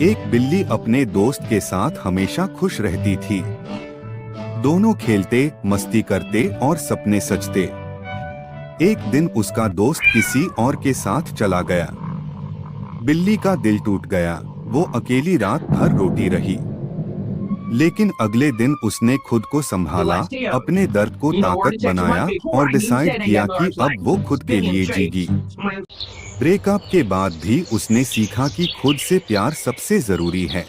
एक बिल्ली अपने दोस्त के साथ हमेशा खुश रहती थी। दोनों खेलते, मस्ती करते और सपने सजते। एक दिन उसका दोस्त किसी और के साथ चला गया। बिल्ली का दिल टूट गया। वो अकेली रात भर रोती रही। लेकिन अगले दिन उसने खुद को संभाला, अपने दर्द को ताकत बनाया और डिसाइड किया कि अब वो खुद के लिए जीगी। ब्रेकअप के बाद भी उसने सीखा कि खुद से प्यार सबसे जरूरी है।